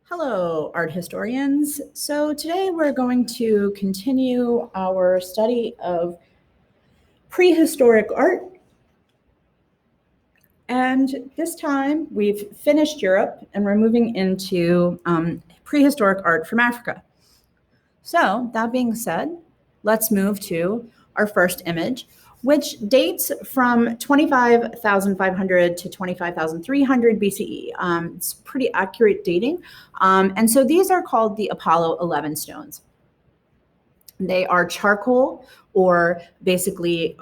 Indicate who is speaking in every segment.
Speaker 1: Hello, art historians. So today we're going to continue our study of prehistoric art. And this time we've finished Europe and we're moving into prehistoric art from Africa. So that being said, let's move to our first image, which dates from 25,500 to 25,300 BCE. It's pretty accurate dating. And so these are called the Apollo 11 stones. They are charcoal, or basically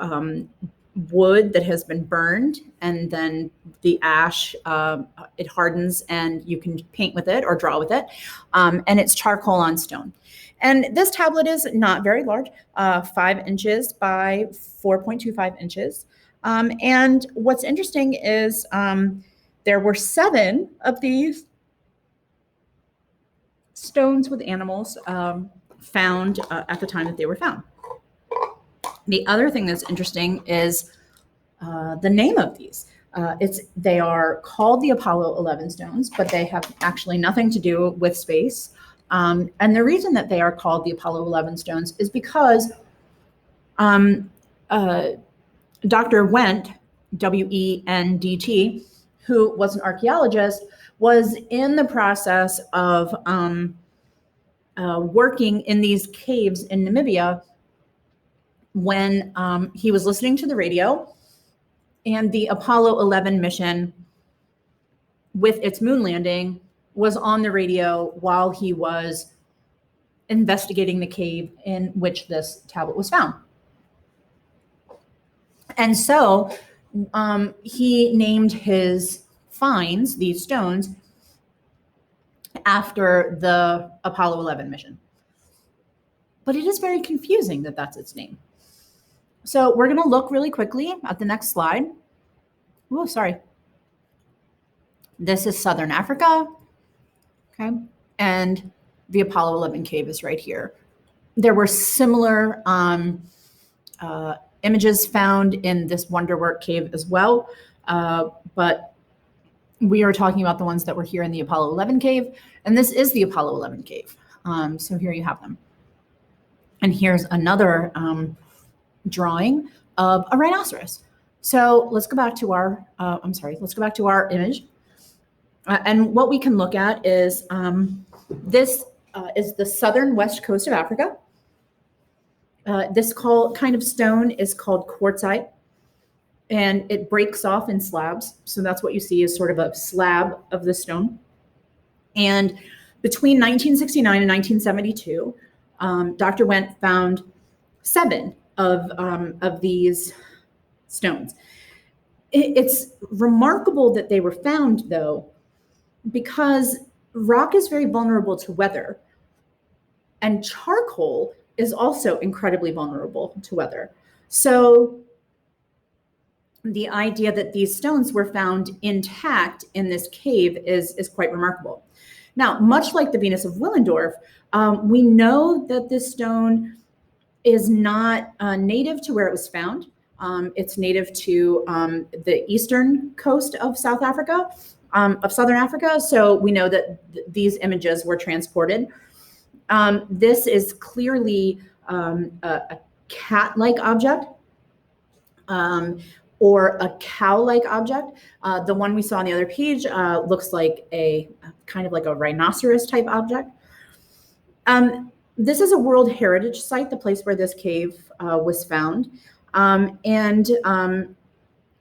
Speaker 1: wood that has been burned, and then the ash, it hardens and you can paint with it or draw with it. And it's charcoal on stone. And this tablet is not very large, 5 inches by 4.25 inches. And what's interesting is there were 7 of these stones with animals found at the time that they were found. The other thing that's interesting is the name of these. They are called the Apollo 11 stones, but they have actually nothing to do with space. And the reason that they are called the Apollo 11 stones is because Dr. Wendt, W-E-N-D-T, who was an archaeologist, was in the process of working in these caves in Namibia when he was listening to the radio, and the Apollo 11 mission with its moon landing was on the radio while he was investigating the cave in which this tablet was found. And so he named his finds, these stones, after the Apollo 11 mission. But it is very confusing that that's its name. So we're going to look really quickly at the next slide. Oh, sorry. This is Southern Africa. Okay. And the Apollo 11 cave is right here. There were similar images found in this Wonderwork cave as well. But we are talking about the ones that were here in the Apollo 11 cave. And this is the Apollo 11 cave. So here you have them. And here's another drawing of a rhinoceros. So let's go back to our, let's go back to our image. And what we can look at is this is the southern west coast of Africa. This kind of stone is called quartzite, and it breaks off in slabs. So that's what you see is sort of a slab of the stone. And between 1969 and 1972, Dr. Wendt found 7 of these stones. It's remarkable that they were found, though, because rock is very vulnerable to weather, and charcoal is also incredibly vulnerable to weather. So the idea that these stones were found intact in this cave is quite remarkable. Now, much like the Venus of Willendorf, we know that this stone is not native to where it was found. It's native to the eastern coast of South Africa, of Southern Africa. So we know that these images were transported. This is clearly a cat-like object or a cow-like object. The one we saw on the other page looks like a kind of like a rhinoceros type object. This is a World Heritage Site, the place where this cave was found. And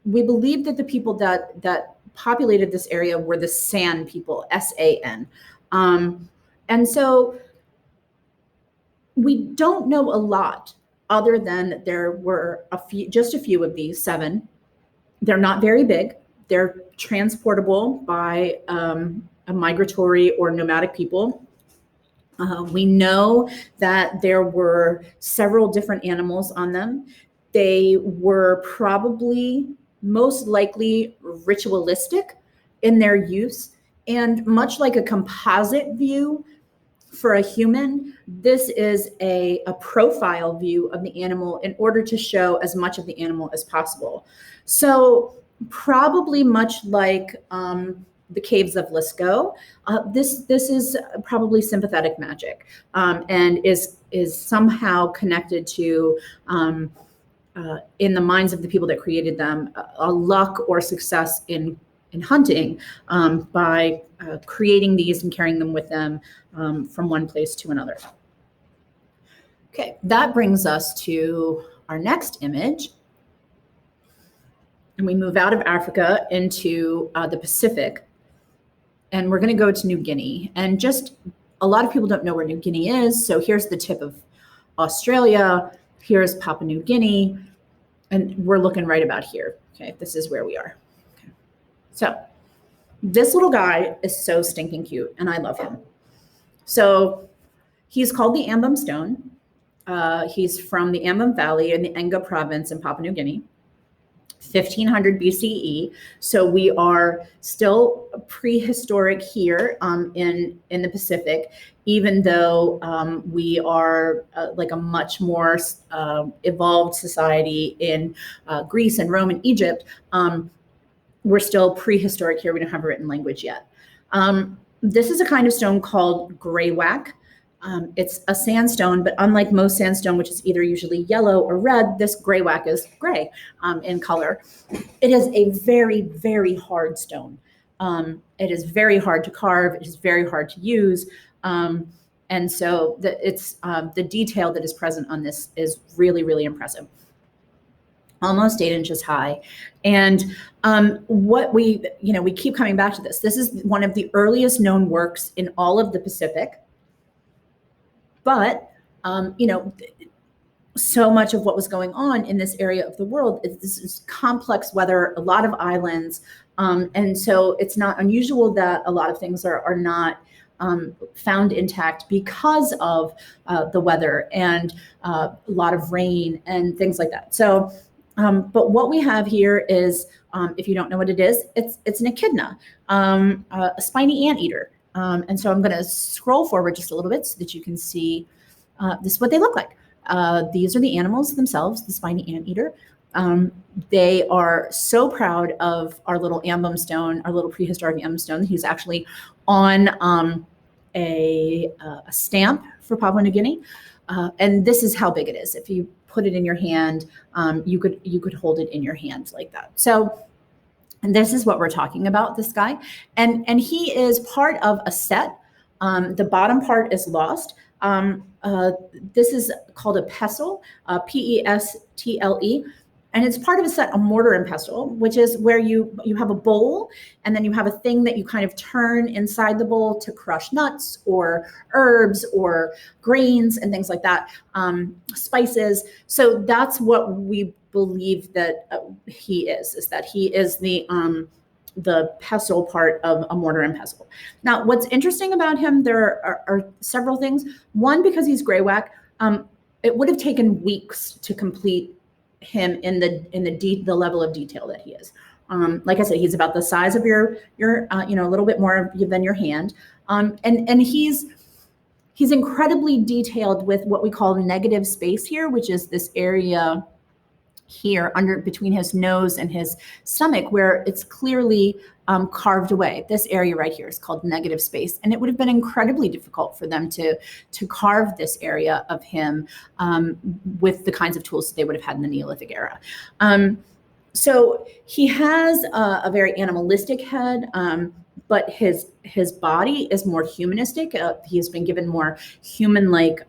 Speaker 1: we believe that the people that populated this area were the San people, S-A-N. And so we don't know a lot other than there were just a few of these 7. They're not very big. They're transportable by a migratory or nomadic people. We know that there were several different animals on them. They were probably most likely ritualistic in their use. And much like a composite view for a human, this is a profile view of the animal in order to show as much of the animal as possible. So probably much like the caves of Lascaux. This is probably sympathetic magic, and is somehow connected to, in the minds of the people that created them, a luck or success in hunting, by creating these and carrying them with them from one place to another. Okay, that brings us to our next image. And we move out of Africa into the Pacific. And we're going to go to New Guinea. And just a lot of people don't know where New Guinea is. So here's the tip of Australia. Here's Papua New Guinea. And we're looking right about here. Okay, this is where we are. Okay. So this little guy is so stinking cute, and I love him. So he's called the Ambum stone. He's from the Ambum Valley in the Enga province in Papua New Guinea, 1500 BCE. So we are still prehistoric here in the Pacific, even though we are like a much more evolved society in Greece and Rome and Egypt. We're still prehistoric here. We don't have a written language yet. This is a kind of stone called graywacke. It's a sandstone, but unlike most sandstone, which is either usually yellow or red, this graywacke is gray in color. It is a very, very hard stone. It is very hard to carve. It is very hard to use. And so the detail that is present on this is really, really impressive. Almost 8 inches high. And what we keep coming back to this. This is one of the earliest known works in all of the Pacific. But, so much of what was going on in this area of the world is complex weather, a lot of islands. And so it's not unusual that a lot of things are not found intact because of the weather and a lot of rain and things like that. So, but what we have here is, if you don't know what it is, it's an echidna, a spiny anteater. And so I'm going to scroll forward just a little bit so that you can see this is what they look like. These are the animals themselves, the spiny anteater. They are so proud of our little Ambum stone, our little prehistoric Ambum stone. He's actually on a stamp for Papua New Guinea. And this is how big it is. If you put it in your hand, you could hold it in your hand like that. So, and this is what we're talking about, this guy. And he is part of a set. The bottom part is lost. This is called a pestle, Pestle. And it's part of a set, a mortar and pestle, which is where you have a bowl, and then you have a thing that you kind of turn inside the bowl to crush nuts or herbs or grains and things like that, spices. So that's what we believe that he is that he is the pestle part of a mortar and pestle. Now, what's interesting about him, there are several things. One, because he's graywacke, it would have taken weeks to complete him in the level of detail that he is. Like I said, he's about the size of your a little bit more than your hand. And he's incredibly detailed with what we call negative space here, which is this area here between his nose and his stomach, where it's clearly carved away. This area right here is called negative space, and it would have been incredibly difficult for them to carve this area of him with the kinds of tools that they would have had in the Neolithic era. So he has a very animalistic head, but his body is more humanistic. He has been given more human-like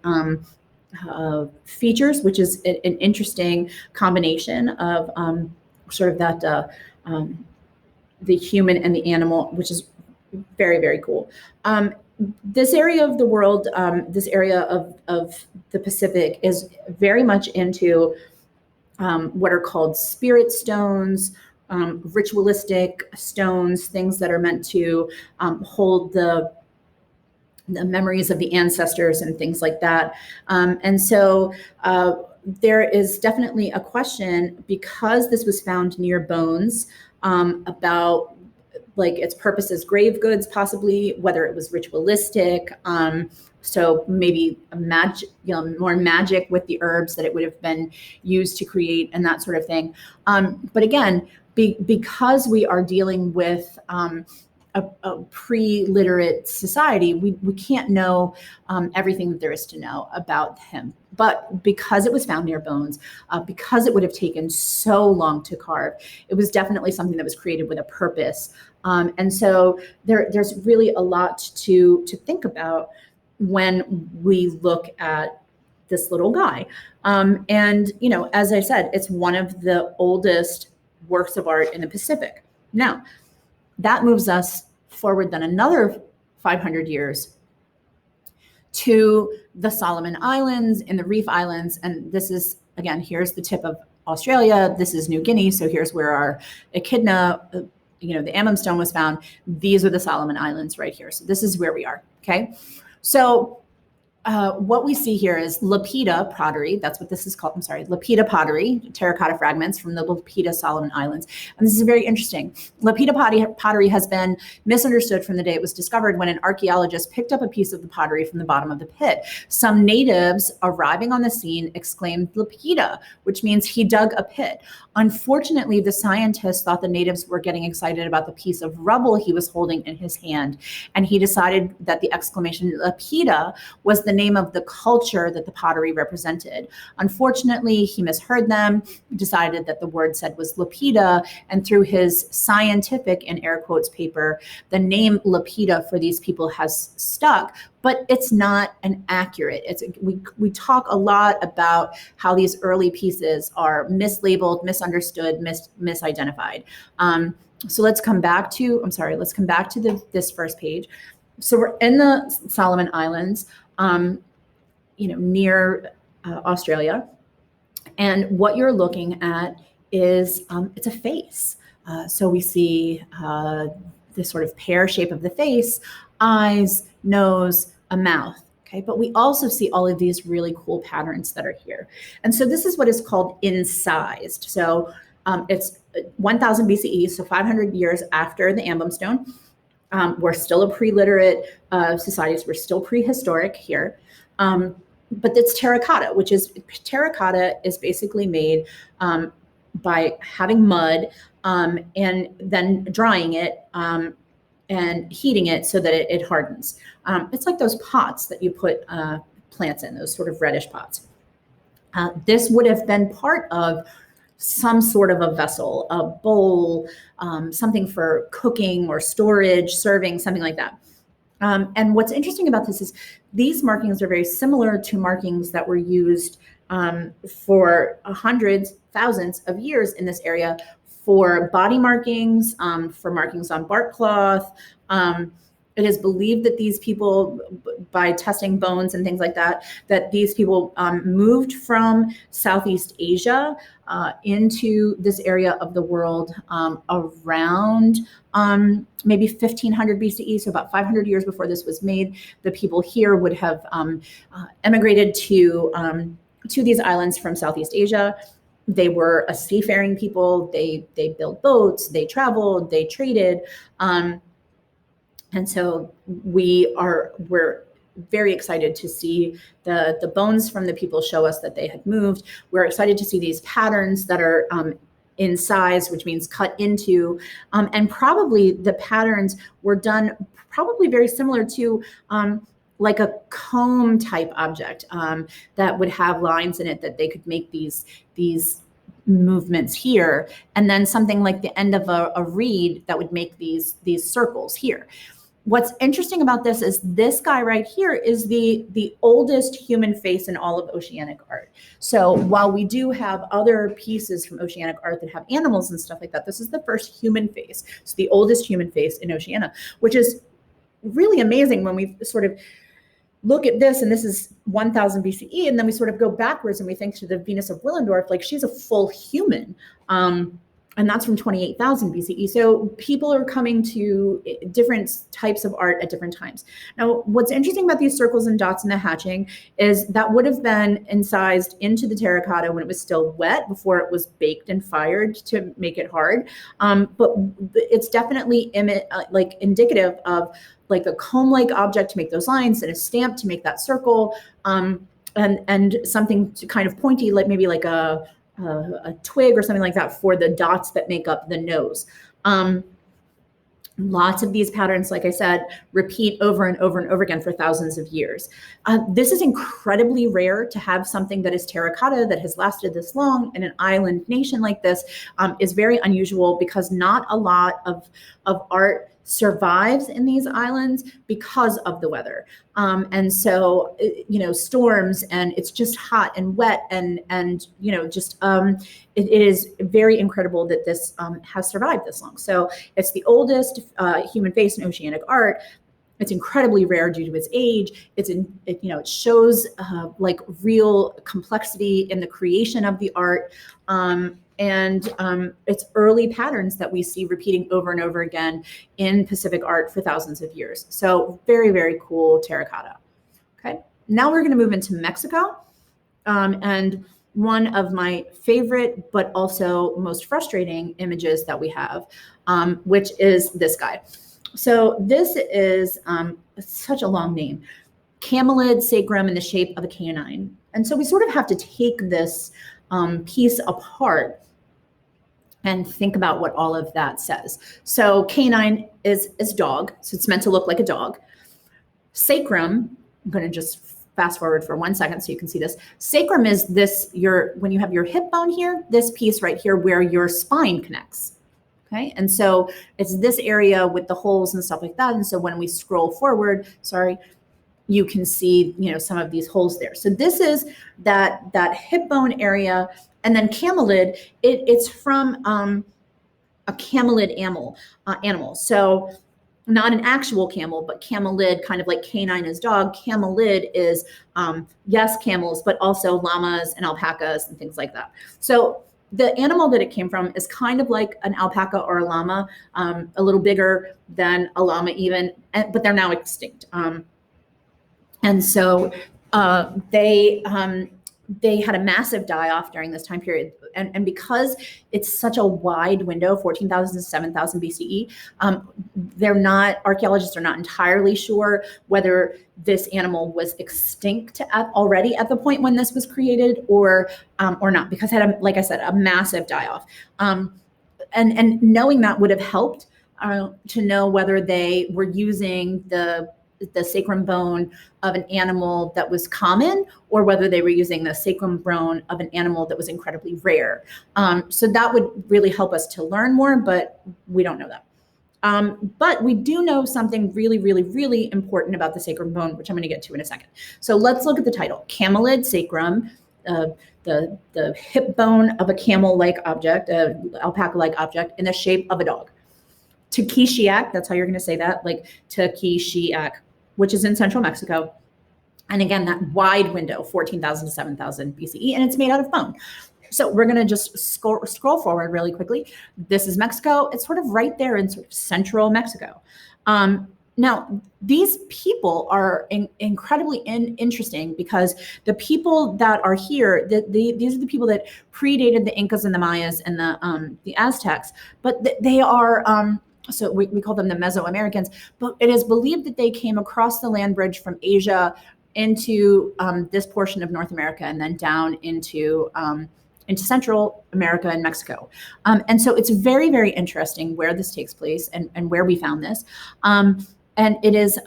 Speaker 1: features, which is an interesting combination of sort of that the human and the animal, which is very, very cool. This area of the world, this area of the Pacific, is very much into what are called spirit stones, ritualistic stones, things that are meant to hold the memories of the ancestors and things like that. And so there is definitely a question, because this was found near bones, about like its purpose as grave goods, possibly, whether it was ritualistic. So maybe more magic with the herbs that it would have been used to create and that sort of thing. But again, because we are dealing with a pre-literate society, we can't know everything that there is to know about him. But because it was found near bones, because it would have taken so long to carve, it was definitely something that was created with a purpose. And so there's really a lot to think about when we look at this little guy. And, you know, as I said, it's one of the oldest works of art in the Pacific. Now, that moves us forward then another 500 years to the Solomon Islands and the Reef Islands. And this is, again, here's the tip of Australia. This is New Guinea. So here's where our echidna, you know, the Ambum stone was found. These are the Solomon Islands right here. So this is where we are, okay? So what we see here is Lapita pottery. That's what this is called. I'm sorry, Lapita pottery, terracotta fragments from the Lapita Solomon Islands. And this is very interesting. Lapita pottery has been misunderstood from the day it was discovered when an archaeologist picked up a piece of the pottery from the bottom of the pit. Some natives arriving on the scene exclaimed Lapita, which means he dug a pit. Unfortunately, the scientist thought the natives were getting excited about the piece of rubble he was holding in his hand. And he decided that the exclamation Lapita was the name of the culture that the pottery represented. Unfortunately, he misheard them, decided that the word said was Lapita, and through his scientific, in air quotes, paper, the name Lapita for these people has stuck, but it's not an accurate. We talk a lot about how these early pieces are mislabeled, misunderstood, misidentified. So let's come back to, this first page. So we're in the Solomon Islands, you know, near Australia. And what you're looking at is, it's a face. So we see this sort of pear shape of the face, eyes, nose, a mouth. Okay, but we also see all of these really cool patterns that are here. And so this is what is called incised. So it's 1000 BCE, so 500 years after the Ambum stone. We're still a pre-literate societies. We're still prehistoric here. But it's terracotta, terracotta is basically made by having mud and then drying it and heating it so that it hardens. It's like those pots that you put plants in, those sort of reddish pots. This would have been part of some sort of a vessel, a bowl, something for cooking or storage, serving, something like that. And what's interesting about this is these markings are very similar to markings that were used for hundreds, thousands of years in this area for body markings, for markings on bark cloth. It is believed that these people, by testing bones and things like that, that these people moved from Southeast Asia into this area of the world around maybe 1500 BCE, so about 500 years before this was made. The people here would have emigrated to these islands from Southeast Asia. They were a seafaring people. They built boats, they traveled, they traded. And so we're very excited to see the bones from the people show us that they had moved. We're excited to see these patterns that are incised, which means cut into, and probably the patterns were done probably very similar to like a comb type object that would have lines in it that they could make these movements here, and then something like the end of a reed that would make these circles here. What's interesting about this is this guy right here is the oldest human face in all of oceanic art. So while we do have other pieces from oceanic art that have animals and stuff like that, this is the first human face. It's the oldest human face in Oceania, which is really amazing when we sort of look at this, and this is 1000 BCE, and then we sort of go backwards and we think to the Venus of Willendorf, like she's a full human. And that's from 28,000 BCE. So people are coming to different types of art at different times. Now, what's interesting about these circles and dots in the hatching is that would have been incised into the terracotta when it was still wet, before it was baked and fired to make it hard. But it's definitely like indicative of like a comb-like object to make those lines, and a stamp to make that circle, and something to kind of pointy, like maybe like a twig or something like that for the dots that make up the nose. Lots of these patterns, like I said, repeat over and over and over again for thousands of years. This is incredibly rare. To have something that is terracotta that has lasted this long in an island nation like this is very unusual, because not a lot of art survives in these islands because of the weather. And so, storms, and it's just hot and wet, and just it is very incredible that this has survived this long. So it's the oldest human face in oceanic art. It's incredibly rare due to its age. It shows like real complexity in the creation of the art. And it's early patterns that we see repeating over and over again in Pacific art for thousands of years. So very, very cool terracotta. Okay, now we're going to move into Mexico. And one of my favorite, but also most frustrating images that we have, which is this guy. So this is such a long name. Camelid sacrum in the shape of a canine. And so we sort of have to take this piece apart and think about what all of that says. So canine is dog, so it's meant to look like a dog. Sacrum, I'm going to just fast forward for 1 second so you can see this. Sacrum is this, when you have your hip bone here, this piece right here where your spine connects. Okay, and so it's this area with the holes and stuff like that. And so when we scroll forward, you can see, some of these holes there. So this is that hip bone area. And then camelid, it's from a camelid animal. So not an actual camel, but camelid, kind of like canine is dog. Camelid is, yes, camels, but also llamas and alpacas and things like that. So the animal that it came from is kind of like an alpaca or a llama, a little bigger than a llama even, but they're now extinct. And so they had a massive die-off during this time period. And because it's such a wide window, 14,000 to 7,000 BCE, archaeologists are not entirely sure whether this animal was extinct already at the point when this was created or not, because it had, like I said, a massive die-off. And knowing that would have helped to know whether they were using the sacrum bone of an animal that was common, or whether they were using the sacrum bone of an animal that was incredibly rare. So that would really help us to learn more, but we don't know that. But we do know something really, really, really important about the sacrum bone, which I'm going to get to in a second. So let's look at the title: Camelid sacrum, the hip bone of a camel-like object, alpaca-like object in the shape of a dog. Tequixquiac, that's how you're going to say that, like Tequixquiac, which is in central Mexico. And again, that wide window, 14,000 to 7,000 BCE, and it's made out of bone. So we're going to just scroll forward really quickly. This is Mexico. It's sort of right there in sort of central Mexico. Now, these people are incredibly interesting, because the people that are here, these are the people that predated the Incas and the Mayas and the Aztecs, but they are... so we call them the Mesoamericans, but it is believed that they came across the land bridge from Asia into this portion of North America, and then down into Central America and Mexico. And so it's very, very interesting where this takes place and where we found this. And it is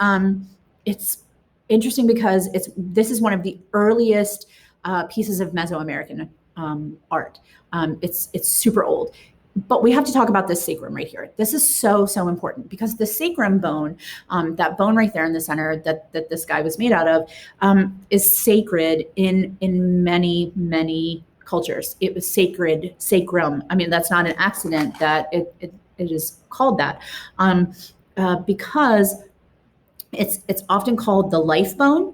Speaker 1: it's interesting because this is one of the earliest pieces of Mesoamerican art. It's super old. But we have to talk about this sacrum right here. This is so, so important, because the sacrum bone, that bone right there in the center that this guy was made out of, is sacred in many, many cultures. It was sacrum. I mean, that's not an accident that it is called that, because it's often called the life bone.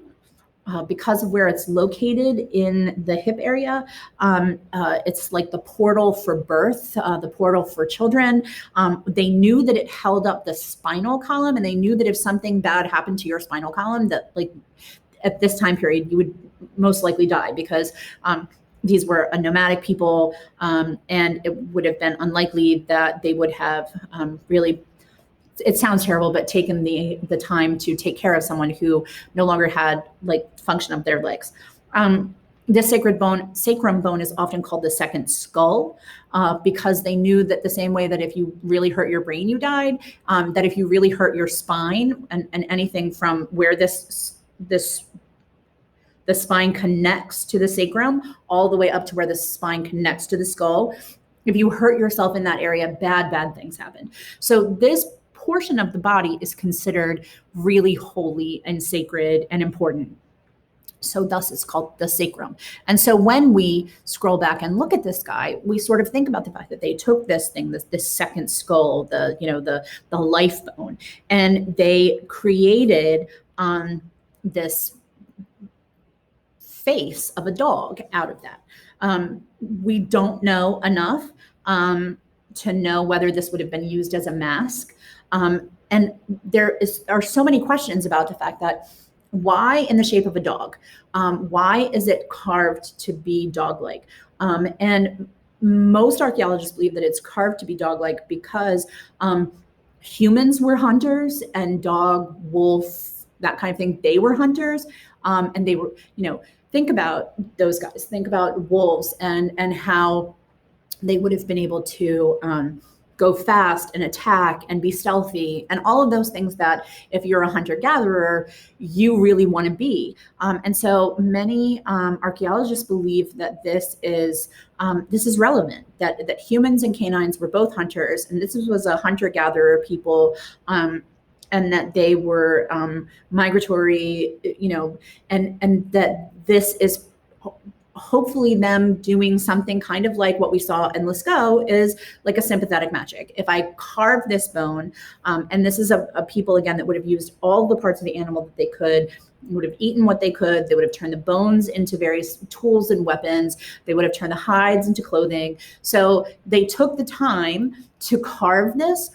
Speaker 1: Because of where it's located in the hip area. It's like the portal for birth, the portal for children. They knew that it held up the spinal column, and they knew that if something bad happened to your spinal column, that like at this time period, you would most likely die, because these were a nomadic people, and it would have been unlikely that they would have really, it sounds terrible, but taken the time to take care of someone who no longer had like function of their legs. This sacrum bone is often called the second skull, because they knew that the same way that if you really hurt your brain, you died, that if you really hurt your spine and anything from where the spine connects to the sacrum all the way up to where the spine connects to the skull, if you hurt yourself in that area, bad things happen. So this portion of the body is considered really holy and sacred and important. So thus it's called the sacrum. And so when we scroll back and look at this guy, we sort of think about the fact that they took this thing, this second skull, the life bone, and they created this face of a dog out of that. We don't know enough to know whether this would have been used as a mask. And there are so many questions about the fact that why in the shape of a dog? Why is it carved to be dog-like? And most archaeologists believe that it's carved to be dog-like because humans were hunters and dog, wolf, that kind of thing, they were hunters. And they were, think about those guys, think about wolves and how they would have been able to go fast and attack and be stealthy and all of those things that if you're a hunter-gatherer, you really want to be. And so many archaeologists believe that this is relevant, that humans and canines were both hunters, and this was a hunter-gatherer people, and that they were migratory, and that this is hopefully them doing something kind of like what we saw in Lascaux is like a sympathetic magic. If I carve this bone, and this is a people, again, that would have used all the parts of the animal that they could, would have eaten what they could, they would have turned the bones into various tools and weapons, they would have turned the hides into clothing. So they took the time to carve this,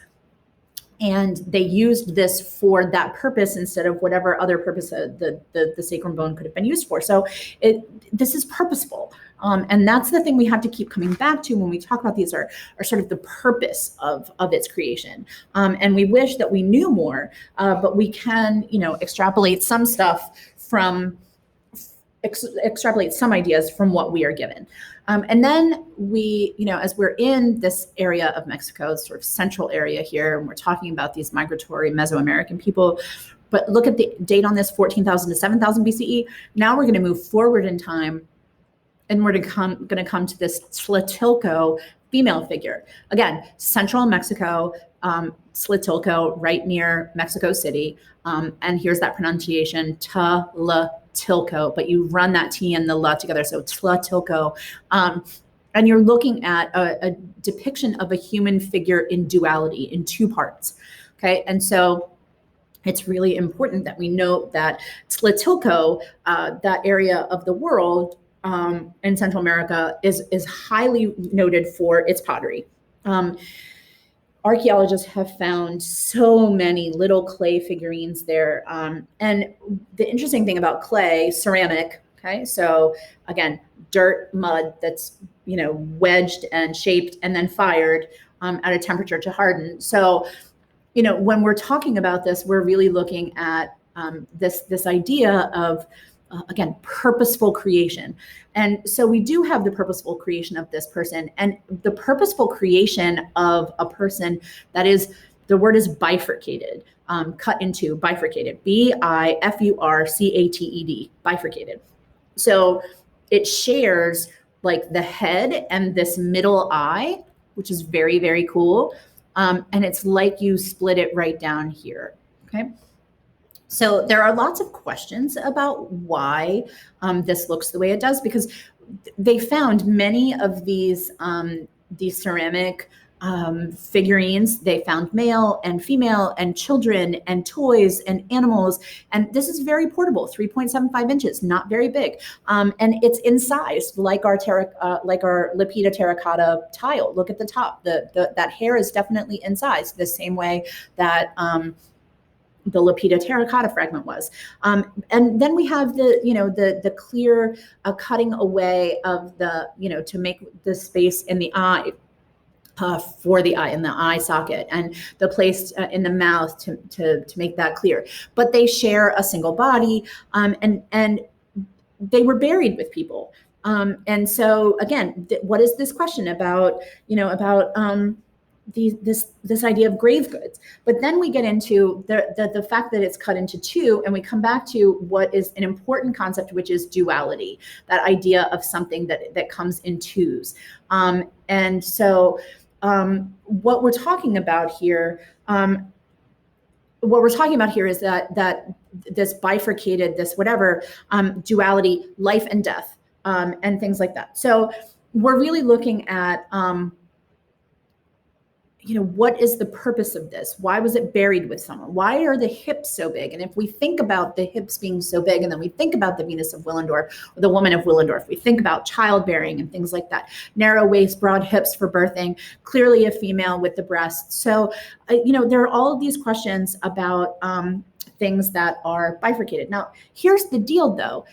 Speaker 1: and they used this for that purpose instead of whatever other purpose the sacrum bone could have been used for. So this is purposeful. And that's the thing we have to keep coming back to when we talk about these are sort of the purpose of its creation. And we wish that we knew more, but we can, extrapolate some stuff extrapolate some ideas from what we are given. And then we, as we're in this area of Mexico, sort of central area here, and we're talking about these migratory Mesoamerican people, but look at the date on this, 14,000 to 7,000 BCE. Now we're going to move forward in time, and we're going to come to this Tlatilco female figure. Again, central Mexico, Tlatilco, right near Mexico City. And here's that pronunciation, Tlatilco, but you run that T and the La together, so Tlatilco. And you're looking at a depiction of a human figure in duality, in two parts, okay? And so it's really important that we note that Tlatilco, that area of the world in Central America, is highly noted for its pottery. Archaeologists have found so many little clay figurines there. And the interesting thing about clay, ceramic, okay, so again, dirt, mud that's, wedged and shaped and then fired at a temperature to harden. So, when we're talking about this, we're really looking at this idea of, again, purposeful creation. And so we do have the purposeful creation of this person, and the purposeful creation of a person that is, the word is bifurcated, cut into, bifurcated, bifurcated, bifurcated. So it shares like the head and this middle eye, which is very, very cool. And it's like you split it right down here, okay? So there are lots of questions about why this looks the way it does, because they found many of these ceramic figurines. They found male and female and children and toys and animals. And this is very portable, 3.75 inches, not very big. And it's incised like our Lapita terracotta tile. Look at the top. That hair is definitely incised the same way that the Lapita terracotta fragment was. And then we have the clear cutting away of to make the space in the eye, for the eye, in the eye socket, and the place in the mouth to make that clear. But they share a single body, and they were buried with people. And so again, what is this question about, this idea of grave goods? But then we get into the fact that it's cut into two, and we come back to what is an important concept, which is duality, that idea of something that comes in twos. And so what we're talking about here, is that this bifurcated, this whatever, duality, life and death, and things like that. So we're really looking at, what is the purpose of this? Why was it buried with someone? Why are the hips so big? And if we think about the hips being so big, and then we think about the Venus of Willendorf, or the woman of Willendorf, we think about childbearing and things like that. Narrow waist, broad hips for birthing, clearly a female with the breasts. So, there are all of these questions about things that are bifurcated. Now, here's the deal, though.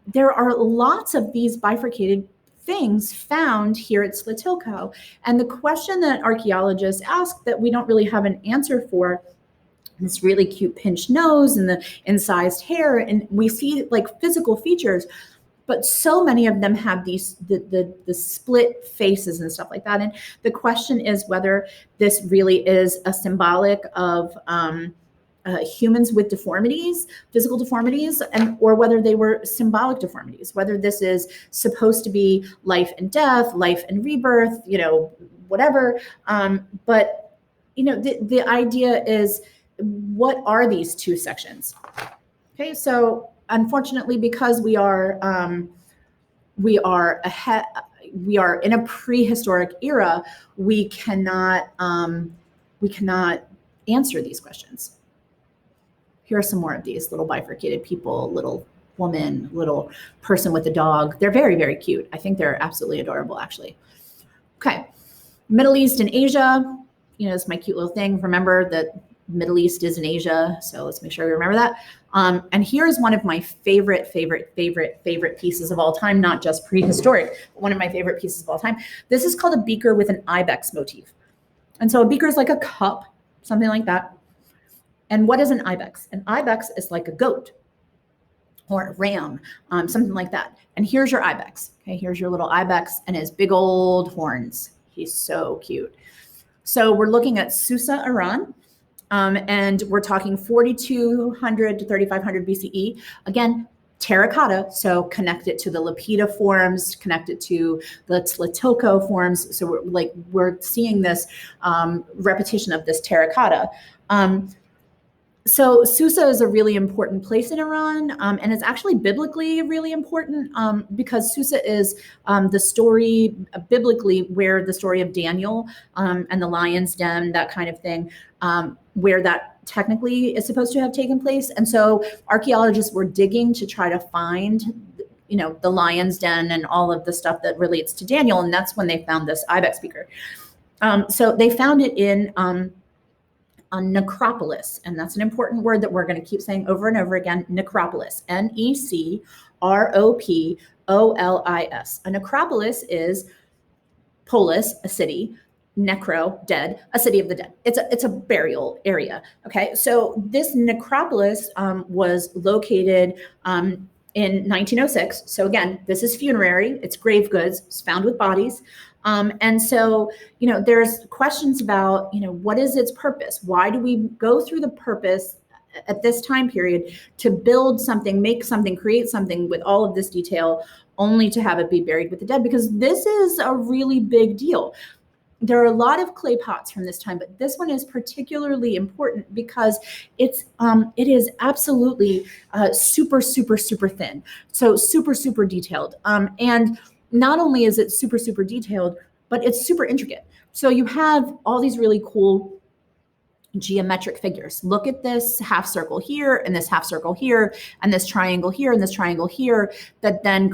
Speaker 1: There are lots of these bifurcated things found here at Tlatilco. And the question that archaeologists ask that we don't really have an answer for, this really cute pinched nose and the incised hair, and we see like physical features, but so many of them have these the split faces and stuff like that. And the question is whether this really is a symbolic of humans with deformities, physical deformities, or whether they were symbolic deformities, whether this is supposed to be life and death, life and rebirth, whatever. But the idea is, what are these two sections? Okay, so unfortunately, because we are in a prehistoric era, we cannot answer these questions. Here are some more of these little bifurcated people, little woman, little person with a dog. They're very, very cute. I think they're absolutely adorable, actually. Okay, Middle East and Asia. It's my cute little thing. Remember that Middle East is in Asia, so let's make sure we remember that. And here's one of my favorite pieces of all time, not just prehistoric, but one of my favorite pieces of all time. This is called a beaker with an ibex motif. And so a beaker is like a cup, something like that. And what is an ibex? An ibex is like a goat or a ram, something like that. And here's your ibex. Okay, here's your little ibex and his big old horns. He's so cute. So we're looking at Susa, Iran, and we're talking 4200 to 3500 BCE. Again, terracotta, so connected to the Lapita forms, connected to the Tlatilco forms. So we're seeing this repetition of this terracotta. So Susa is a really important place in Iran, and it's actually biblically really important because Susa is the story biblically where the story of Daniel and the lion's den, that kind of thing, where that technically is supposed to have taken place. And so archaeologists were digging to try to find, the lion's den and all of the stuff that relates to Daniel, and that's when they found this ibex beaker. So they found it in a necropolis, and that's an important word that we're going to keep saying over and over again. Necropolis, Necropolis. A necropolis is polis, a city, necro, dead, a city of the dead. It's a burial area. Okay, so this necropolis was located in 1906. So again, this is funerary. It's grave goods. It's found with bodies. And so, there's questions about, what is its purpose? Why do we go through the purpose at this time period to build something, make something, create something with all of this detail, only to have it be buried with the dead? Because this is a really big deal. There are a lot of clay pots from this time, but this one is particularly important because it is absolutely super, super, super thin. So super, super detailed. And not only is it super, super detailed, but it's super intricate. So you have all these really cool geometric figures. Look at this half circle here, and this half circle here, and this triangle here, and this triangle here, that then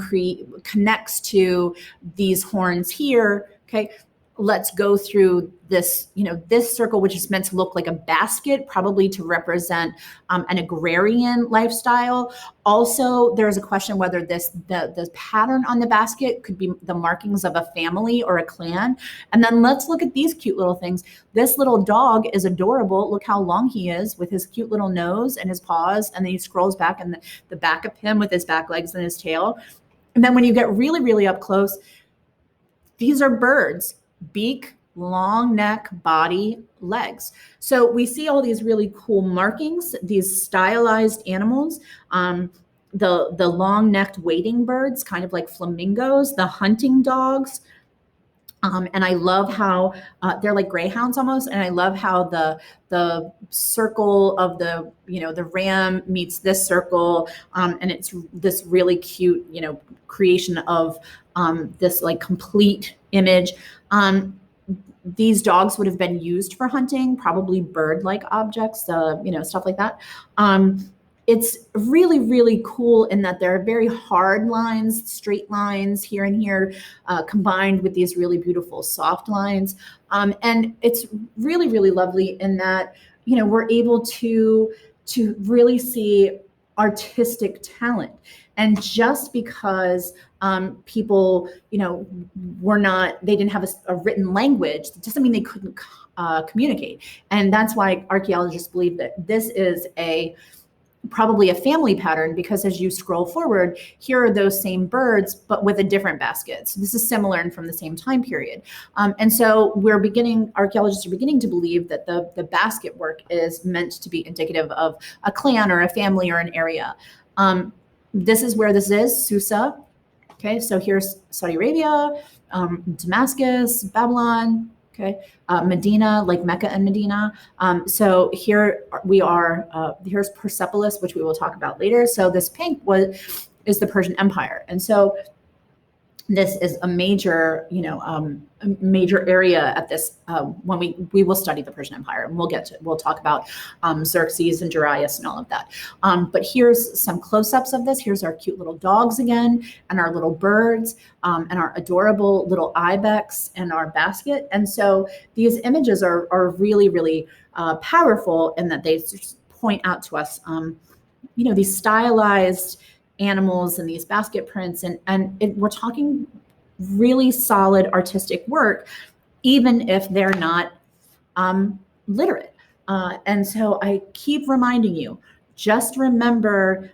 Speaker 1: connects to these horns here. Okay. let's go through this, this circle, which is meant to look like a basket, probably to represent an agrarian lifestyle. Also, there's a question whether the pattern on the basket could be the markings of a family or a clan. And then let's look at these cute little things. This little dog is adorable. Look how long he is with his cute little nose and his paws. And then he scrolls back, and the back of him with his back legs and his tail. And then when you get really, really up close, these are birds. Beak, long neck, body, legs. So we see all these really cool markings, these stylized animals, the long-necked wading birds, kind of like flamingos, the hunting dogs. And I love how they're like greyhounds almost. And I love how the circle of the ram meets this circle. And it's this really cute, creation of this like complete image. These dogs would have been used for hunting, probably bird-like objects, stuff like that. It's really, really cool in that there are very hard lines, straight lines here and here, combined with these really beautiful soft lines. And it's really, really lovely in that, we're able to really see artistic talent. And just because people, they didn't have a written language, that doesn't mean they couldn't communicate. And that's why archaeologists believe that this is probably a family pattern, because as you scroll forward, here are those same birds, but with a different basket. So this is similar and from the same time period. And so archaeologists are beginning to believe that the basket work is meant to be indicative of a clan or a family or an area. This is where this is, Susa. Okay, so here's Saudi Arabia, Damascus, Babylon, okay, Medina, like Mecca and Medina. So here we are, here's Persepolis, which we will talk about later. So this pink is the Persian Empire. And so this is a major, major area at this, when we will study the Persian Empire, and we'll talk about Xerxes and Darius and all of that. But here's some close-ups of this. Here's our cute little dogs again, and our little birds, and our adorable little ibex and our basket. And so these images are really, really powerful in that they point out to us, these stylized animals and these basket prints, and we're talking really solid artistic work, even if they're not literate. And so I keep reminding you, just remember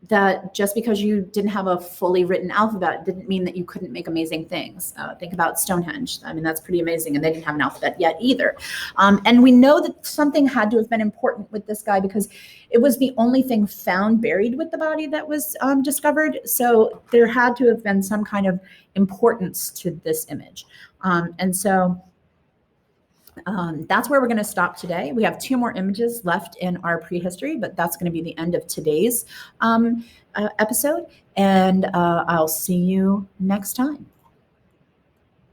Speaker 1: that just because you didn't have a fully written alphabet didn't mean that you couldn't make amazing things. Think about Stonehenge. I mean, that's pretty amazing. And they didn't have an alphabet yet either. And we know that something had to have been important with this guy, because it was the only thing found buried with the body that was discovered. So there had to have been some kind of importance to this image. And so that's where we're going to stop today. We have 2 more images left in our prehistory, but that's going to be the end of today's episode. And I'll see you next time.